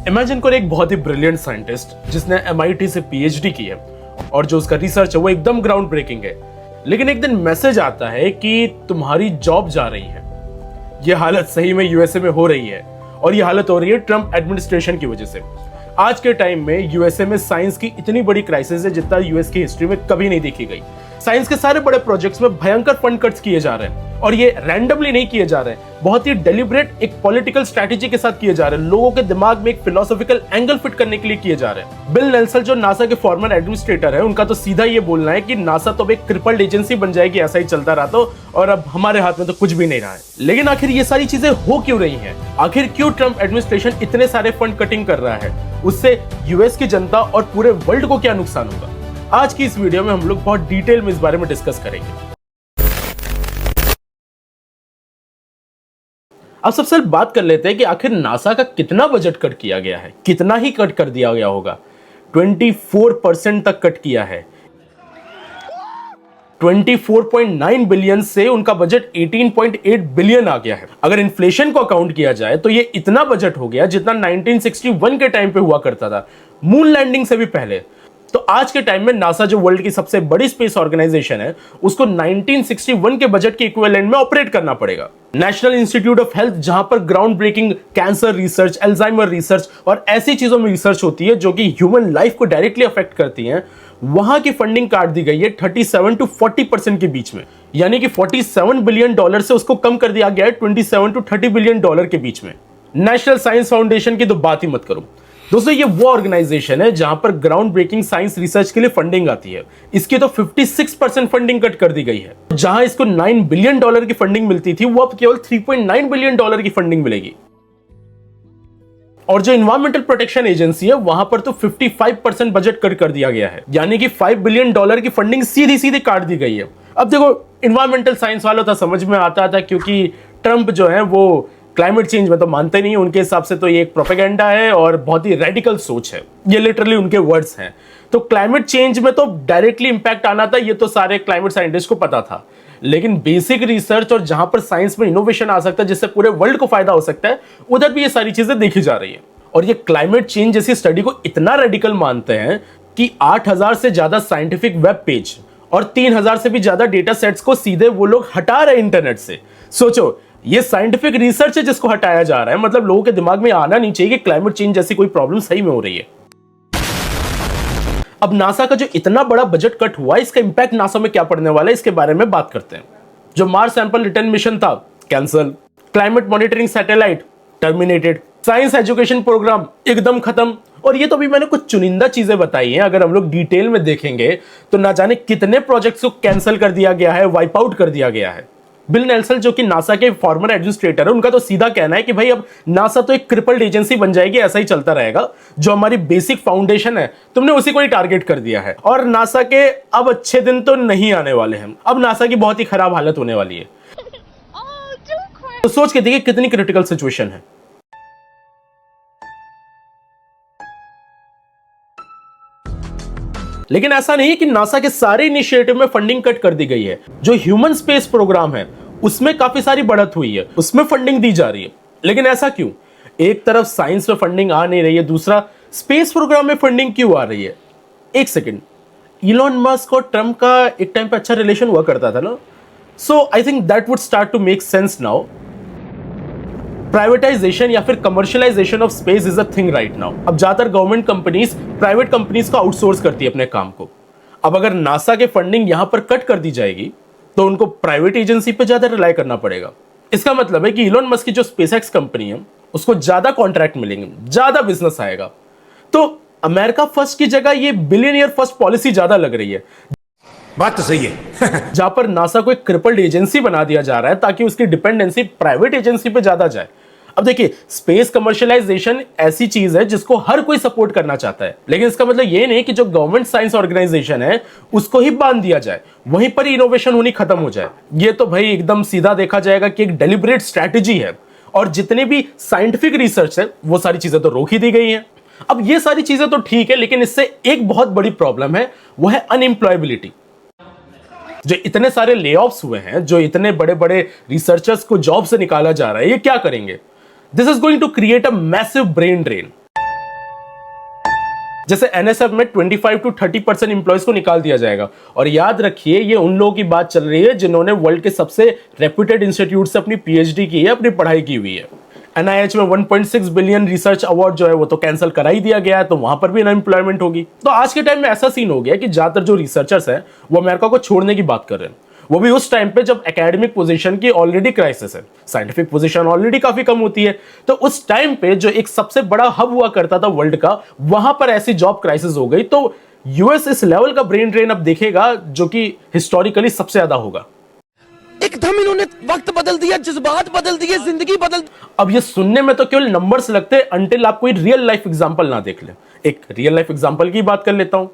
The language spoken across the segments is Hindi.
इमेजिन करो एक बहुत ही ब्रिलियंट साइंटिस्ट जिसने MIT से PhD की है और जो उसका रिसर्च है वो एकदम ग्राउंड ब्रेकिंग है, लेकिन एक दिन मैसेज आता है कि तुम्हारी जॉब जा रही है। ये हालत सही में USA में हो रही है और ये हालत हो रही है ट्रम्प एडमिनिस्ट्रेशन की वजह से। आज के टाइम में USA में साइंस की इतनी बड़ी क्राइसिस है जितना US की हिस्ट्री में कभी नहीं देखी गई। साइंस के सारे बड़े प्रोजेक्ट्स में भयंकर फंड कट्स किए जा रहे हैं और ये रैंडमली नहीं किए जा रहे हैं, बहुत ही डेलिब्रेट एक पॉलिटिकल स्ट्रैटेजी के साथ किए जा रहे हैं। लोगों के दिमाग में एक फिलोसॉफिकल एंगल फिट करने के लिए किए जा रहे हैं। बिल नेल्सन जो नासा के फॉर्मर एडमिनिस्ट्रेटर है, उनका तो सीधा ये बोलना है कि नासा तो अब एक क्रिपल्ड एजेंसी बन जाएगी, ऐसा ही चलता रहा तो, और अब हमारे हाथ में तो कुछ भी नहीं रहा है। लेकिन आखिर ये सारी चीजें हो क्यों रही हैं? आखिर क्यों ट्रम्प एडमिनिस्ट्रेशन इतने सारे फंड कटिंग कर रहा है? उससे US की जनता और पूरे वर्ल्ड को क्या नुकसान होगा? आज की इस वीडियो में हम लोग बहुत डिटेल में इस बारे में डिस्कस करेंगे। अब सबसे बात कर लेते हैं कि आखिर नासा का कितना बजट कट किया गया है। कितना ही कट कर दिया गया होगा? 24% तक कट किया है। 24.9 बिलियन से उनका बजट 18.8 बिलियन आ गया है। अगर इन्फ्लेशन को अकाउंट किया जाए तो ये इतना बजट हो गया जितना 1961 के टाइम पे हुआ करता था, मून लैंडिंग से भी पहले। तो आज के टाइम में नासा जो वर्ल्ड की सबसे बड़ी स्पेस ऑर्गेनाइजेशन है, उसको 1961 के बजट के इक्विवेलेंट में ऑपरेट करना पड़ेगा। नेशनल इंस्टीट्यूट ऑफ हेल्थ, जहां पर ground breaking cancer research, Alzheimer research और ऐसी चीजों में रिसर्च होती है जो कि ह्यूमन लाइफ को डायरेक्टली अफेक्ट करती हैं, वहां की फंडिंग काट दी गई है 37 to 40% के बीच में। यानी कि $47 बिलियन से उसको कम कर दिया गया है 27 to 30 बिलियन डॉलर के बीच में। नेशनल साइंस फाउंडेशन की तो बात ही मत करो दोस्तों, ये वो ऑर्गेनाइजेशन है जहां पर ग्राउंड ब्रेकिंग साइंस रिसर्च के लिए फंडिंग आती है। इसकी तो 56% फंडिंग कट कर दी गई है। जहां इसको $9 बिलियन की फंडिंग मिलती थी, वो अब केवल $3.9 बिलियन की फंडिंग मिलेगी। और जो इन्वायरमेंटल प्रोटेक्शन एजेंसी है, वहां पर तो 55% बजट कट कर दिया गया है। यानी कि $5 बिलियन की फंडिंग सीधी सीधी काट दी गई है। अब देखो, इन्वायरमेंटल साइंस वालों तो समझ में आता था, क्योंकि ट्रम्प जो है वो क्लाइमेट चेंज में तो मानते नहीं। उनके हिसाब से तो ये एक प्रोपेगेंडा है और बहुत ही रेडिकल सोच है। ये लिटरली उनके वर्ड्स हैं। तो क्लाइमेट चेंज में तो डायरेक्टली इंपैक्ट आना था, ये तो सारे क्लाइमेट साइंटिस्ट को पता था। लेकिन बेसिक रिसर्च और जहां पर साइंस में इनोवेशन आ सकता है जिससे पूरे वर्ल्ड को फायदा हो सकता है, उधर भी ये सारी चीजें देखी जा रही है। और ये क्लाइमेट चेंज जैसी स्टडी को इतना रेडिकल मानते हैं कि 8000 से ज्यादा साइंटिफिक वेब पेज और 3000 से भी ज्यादा डेटा सेट्स को सीधे वो लोग हटा रहे इंटरनेट से। सोचो, ये साइंटिफिक रिसर्च है जिसको हटाया जा रहा है। मतलब लोगों के दिमाग में आना नहीं चाहिए कि क्लाइमेट चेंज जैसी कोई प्रॉब्लम सही में हो रही है। अब नासा का जो इतना बड़ा बजट कट हुआ, इसका इंपैक्ट नासा में क्या पड़ने वाला है, इसके बारे में बात करते हैं। जो मार्स सैंपल रिटर्न मिशन था, cancel. Climate monitoring satellite terminated. Science education program एकदम खत्म। और ये तो भी मैंने कुछ चुनिंदा चीजें बताई हैं। अगर हम लोग डिटेल में देखेंगे तो ना जाने कितने प्रोजेक्ट्स को कैंसिल कर दिया गया है, वाइप आउट कर दिया गया है। बिल नेल्सन जो कि नासा के फॉर्मर एडमिनिस्ट्रेटर है, उनका तो सीधा कहना है कि भाई अब नासा तो एक क्रिपल्ड एजेंसी बन जाएगी, ऐसा ही चलता रहेगा। जो हमारी बेसिक फाउंडेशन है, तुमने उसी को ही टारगेट कर दिया है और नासा के अब अच्छे दिन तो नहीं आने वाले हैं। अब नासा की बहुत ही खराब हालत होने वाली है। तो सोच के देखिए कितनी क्रिटिकल सिचुएशन है। लेकिन ऐसा नहीं है कि नासा के सारे इनिशिएटिव में फंडिंग कट कर दी गई है। जो ह्यूमन स्पेस प्रोग्राम है, उसमें काफी सारी बढ़त हुई है, उसमें फंडिंग दी जा रही है। लेकिन ऐसा क्यों? एक तरफ साइंस में फंडिंग आ नहीं रही है, दूसरा स्पेस प्रोग्राम में फंडिंग क्यों आ रही है? एक सेकंड, इलॉन मस्क और ट्रम्प का एक टाइम पे अच्छा रिलेशन हुआ करता था ना, so I think that would start to make sense now. Privatization या फिर commercialization of space is a thing right now. अब ज्यादातर गवर्नमेंट कंपनीज प्राइवेट कंपनीज को आउटसोर्स करती है अपने काम को। अब अगर नासा के फंडिंग यहां पर कट कर दी जाएगी तो उनको प्राइवेट एजेंसी पे ज्यादा रिलाई करना पड़ेगा। इसका मतलब है कि इलॉन मस्क की जो स्पेसएक्स कंपनी है, उसको ज्यादा कॉन्ट्रैक्ट मिलेंगे, ज्यादा बिजनेस आएगा। तो अमेरिका फर्स्ट की जगह ये बिलियनियर फर्स्ट पॉलिसी ज्यादा लग रही है। बात तो सही है। जहां पर नासा को एक क्रिपल्ड एजेंसी बना दिया जा रहा है ताकि उसकी डिपेंडेंसी प्राइवेट एजेंसी पे ज्यादा जाए। अब देखिए, स्पेस कमर्शियलाइजेशन ऐसी चीज है जिसको हर कोई सपोर्ट करना चाहता है, लेकिन इसका मतलब ये नहीं कि जो गवर्नमेंट साइंस ऑर्गेनाइजेशन है उसको ही बांध दिया जाए, वहीं पर इनोवेशन होनी खत्म हो जाए। ये तो भाई एकदम सीधा देखा जाएगा कि एक डेलिब्रेट स्ट्रैटेजी है और जितने भी साइंटिफिक रिसर्च है वो सारी चीजें तो रोक ही दी गई हैं। अब ये सारी चीजें तो ठीक है, लेकिन इससे एक बहुत बड़ी प्रॉब्लम है, वो है अनएम्प्लॉयबिलिटी। जो इतने सारे लेऑफ्स हुए हैं, जो इतने बड़े बड़े रिसर्चर्स को जॉब से निकाला जा रहा है, ये क्या करेंगे? This is going to create a massive brain drain. जैसे एनएसएफ में 25 to 30% इंप्लॉयज को निकाल दिया जाएगा। और याद रखिए ये उन लोगों की बात चल रही है जिन्होंने वर्ल्ड के सबसे रेप्यूटेड इंस्टीट्यूट से अपनी पीएचडी की है, अपनी पढ़ाई की हुई है। एनआईएच में 1.6 बिलियन रिसर्च अवार्ड जो है वो तो कैंसिल करा ही दिया गया है, तो वहां पर भी अनएम्प्लॉयमेंट होगी। तो आज के टाइम में ऐसा सीन हो गया कि ज्यादातर जो रिसर्चर्स हैं वो अमेरिका को छोड़ने की बात कर रहे हैं, वो भी उस टाइम पे जब एकेडमिक पोजीशन की ऑलरेडी क्राइसिस है, साइंटिफिक पोजीशन ऑलरेडी काफी कम होती है। तो उस टाइम पे जो एक सबसे बड़ा हब हुआ करता था वर्ल्ड का, वहां पर ऐसी जॉब क्राइसिस हो गई। तो यूएस इस लेवल का ब्रेन ड्रेन अब देखेगा जो कि हिस्टोरिकली सबसे ज्यादा होगा। एकदम इन्होंने वक्त बदल दिया, जज्बात बदल दिए, जिंदगी बदल। अब ये सुनने में तो केवल नंबर्स लगते हैं अंटिल आप कोई रियल लाइफ एग्जांपल ना देख ले। एक रियल लाइफ एग्जांपल की बात कर लेता हूं।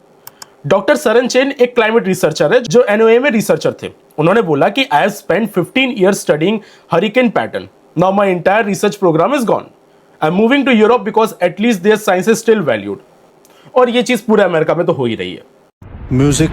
डॉक्टर सरन चेन एक क्लाइमेट रिसर्चर है जो एनओए में रिसर्चर थे। उन्होंने बोला कि I have spent 15 years studying hurricane pattern, now my entire research program is gone, I am moving to Europe because at least there science is still valued. और ये चीज पूरे अमेरिका में तो हो ही रही है। म्यूजिक।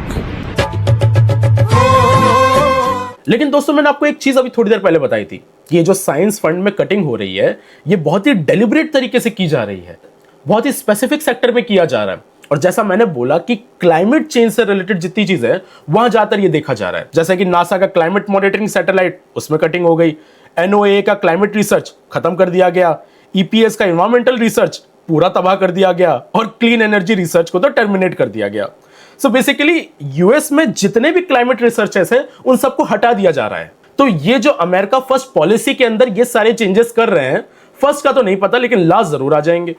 लेकिन दोस्तों मैंने आपको एक चीज अभी थोड़ी देर पहले बताई थी, ये जो साइंस फंड में कटिंग हो रही है ये बहुत ही डेलिब्रेट तरीके से की जा रही है, बहुत ही स्पेसिफिक सेक्टर में किया जा रहा है। और जैसा मैंने बोला कि क्लाइमेट चेंज से रिलेटेड जितनी चीजें हैं वहां ज्यादातर ये देखा जा रहा है। जैसे कि नासा का क्लाइमेट मॉनिटरिंग सैटेलाइट, उसमें कटिंग हो गई। एनओए का क्लाइमेट रिसर्च खत्म कर दिया गया। ईपीएस का इन्वायरमेंटल रिसर्च पूरा तबाह कर दिया गया। और क्लीन एनर्जी रिसर्च को तो टर्मिनेट कर दिया गया। सो बेसिकली यूएस में जितने भी क्लाइमेट रिसर्चर्स हैं उन सबको हटा दिया जा रहा है। तो ये जो अमेरिका फर्स्ट पॉलिसी के अंदर ये सारे चेंजेस कर रहे हैं, फर्स्ट का तो नहीं पता लेकिन लास्ट जरूर आ जाएंगे।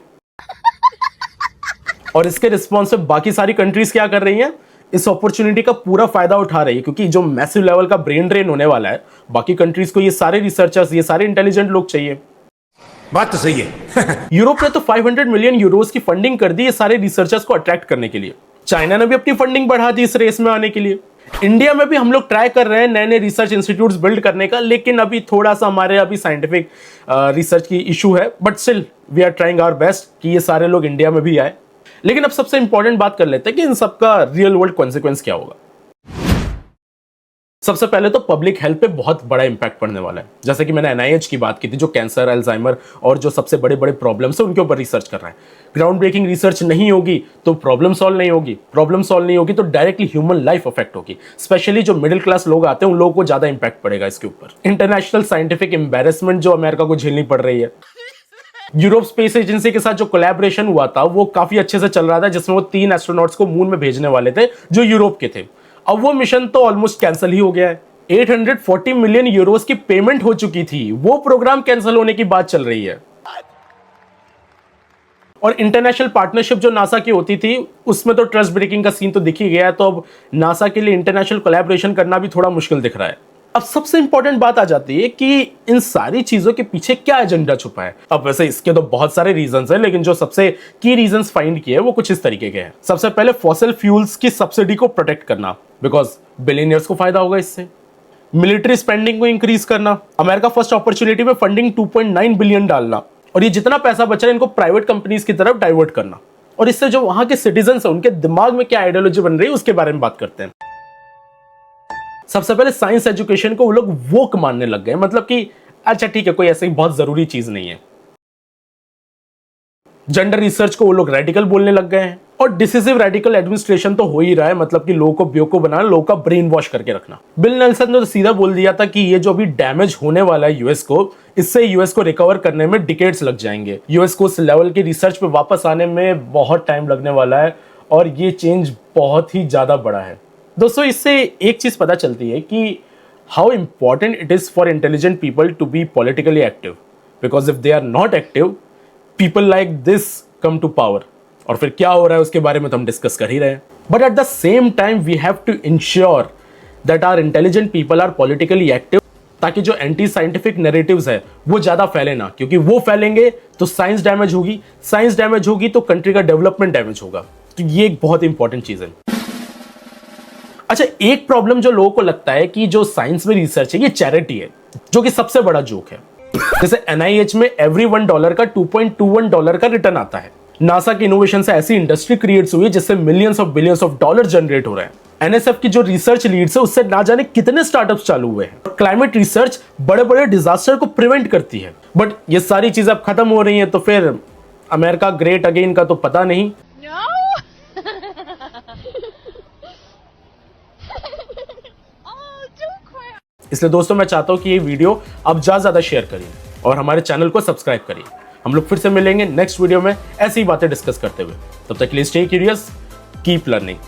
और इसके रिस्पॉन्स में बाकी सारी कंट्रीज क्या कर रही हैं, इस अपॉर्चुनिटी का पूरा फायदा उठा रही है, क्योंकि जो मैसिव लेवल का ब्रेन ड्रेन होने वाला है, बाकी कंट्रीज को ये सारे रिसर्चर्स, ये सारे इंटेलिजेंट लोग चाहिए। बात तो सही है। यूरोप ने तो 500 मिलियन यूरोस की फंडिंग कर दी ये सारे रिसर्चर्स को अट्रैक्ट करने के लिए। चाइना ने भी अपनी फंडिंग बढ़ा दी इस रेस में आने के लिए। इंडिया में भी हम लोग ट्राई कर रहे हैं नए नए रिसर्च इंस्टीट्यूट्स बिल्ड करने का, लेकिन अभी थोड़ा सा हमारे अभी साइंटिफिक रिसर्च की इशू है, but still we are trying our best कि ये सारे लोग इंडिया में भी आए। लेकिन अब सबसे इंपॉर्टेंट बात कर लेते हैं कि इन सबका रियल वर्ल्ड कॉन्सिक्वेंस क्या होगा। सबसे पहले तो पब्लिक हेल्थ पे बहुत बड़ा इंपैक्ट पड़ने वाला है। जैसे कि मैंने एनआईएच की बात की थी, जो कैंसर, अल्जाइमर और जो सबसे बड़े बड़े प्रॉब्लम्स है उनके ऊपर रिसर्च कर रहा है। ग्राउंड ब्रेकिंग रिसर्च नहीं होगी तो प्रॉब्लम सॉल्व नहीं होगी, प्रॉब्लम सॉल्व नहीं होगी तो डायरेक्टली ह्यूमन लाइफ अफेक्ट होगी। स्पेशली जो मिडिल क्लास लोग आते हैं उन लोगों को ज्यादा इंपैक्ट पड़ेगा इसके ऊपर। इंटरनेशनल साइंटिफिक एम्बेरसमेंट जो अमेरिका को झेलनी पड़ रही है। यूरोप स्पेस एजेंसी के साथ जो कोलैबोरेशन हुआ था वो काफी अच्छे से चल रहा था, जिसमें वो 3 एस्ट्रोनॉट्स को मून में भेजने वाले थे जो यूरोप के थे। अब वो मिशन तो ऑलमोस्ट कैंसिल ही हो गया है। 840 मिलियन यूरोस की पेमेंट हो चुकी थी, वो प्रोग्राम कैंसिल होने की बात चल रही है। और इंटरनेशनल पार्टनरशिप जो नासा की होती थी उसमें तो ट्रस्ट ब्रेकिंग का सीन तो दिख ही गया है, तो अब नासा के लिए इंटरनेशनल कोलैबोरेशन करना भी थोड़ा मुश्किल दिख रहा है। अब सबसे इंपॉर्टेंट बात आ जाती है कि इन सारी चीजों के पीछे क्या एजेंडा छुपा है। अब वैसे इसके तो बहुत सारे रीजंस हैं, लेकिन जो सबसे की रीजंस फाइंड किए वो कुछ इस तरीके के हैं। सबसे पहले फॉसिल फ्यूल्स की सब्सिडी को प्रोटेक्ट करना, बिकॉज बिलियनियर्स को फायदा होगा इससे। मिलिट्री स्पेंडिंग को इंक्रीज करना, अमेरिका फर्स्ट अपॉर्चुनिटी में फंडिंग 2.9 बिलियन डालना, और ये जितना पैसा बचा है इनको प्राइवेट कंपनीज की तरफ डाइवर्ट करना। और इससे जो वहां के सिटीजन है उनके दिमाग में क्या आइडियोलॉजी बन रही है उसके बारे में बात करते हैं। सबसे पहले साइंस एजुकेशन को वो लोग वोक मानने लग गए, मतलब कि अच्छा ठीक है कोई ऐसी बहुत जरूरी चीज नहीं है। जेंडर रिसर्च को वो लोग रेडिकल बोलने लग गए हैं। और डिसिसिव रेडिकल एडमिनिस्ट्रेशन तो हो ही रहा है, मतलब कि लोगों को बेवकूफ बनाना, लोगों का ब्रेन वॉश करके रखना। बिल नेल्सन ने तो सीधा बोल दिया था कि ये जो अभी डैमेज होने वाला है यूएस को, इससे यूएस को रिकवर करने में डिकेड्स लग जाएंगे। यूएस को उस लेवल की रिसर्च पे वापस आने में बहुत टाइम लगने वाला है, और ये चेंज बहुत ही ज्यादा बड़ा है। दोस्तों इससे एक चीज पता चलती है कि how important it is for intelligent people to be politically active, because if they are not active, people like this come to power. और फिर क्या हो रहा है उसके बारे में तो हम डिस्कस कर ही रहे हैं। But at the same time we have to ensure that our intelligent people are politically active, ताकि जो एंटी साइंटिफिक नैरेटिव्स है वो ज्यादा फैले ना, क्योंकि वो फैलेंगे तो साइंस डैमेज होगी, साइंस डैमेज होगी तो कंट्री का डेवलपमेंट डैमेज होगा। तो ये एक बहुत इंपॉर्टेंट चीज है। अच्छा, एक प्रॉब्लम जो लोगों को लगता है कि जो साइंस में रिसर्च है ये चैरिटी है, जो कि सबसे बड़ा जोक है। जैसे एनआईएच में एवरी $1 का $2.21 का रिटर्न आता है। नासा की इनोवेशन से ऐसी इंडस्ट्री क्रिएट्स हुई है जिससे millions of billions of dollar generate हो रहे हैं। एनएसएफ की जो रिसर्च लीड्स है उससे ना जाने कितने स्टार्टअप्स चालू हुए हैं। क्लाइमेट रिसर्च बड़े बड़े डिजास्टर को प्रिवेंट करती है। बट ये सारी चीजें अब खत्म हो रही हैं, तो फिर अमेरिका ग्रेट अगेन का तो पता नहीं। इसलिए दोस्तों मैं चाहता हूं कि ये वीडियो आप ज़्यादा शेयर करिए और हमारे चैनल को सब्सक्राइब करिए। हम लोग फिर से मिलेंगे नेक्स्ट वीडियो में ऐसी ही बातें डिस्कस करते हुए। तब तक के लिए स्टे क्यूरियस, कीप लर्निंग।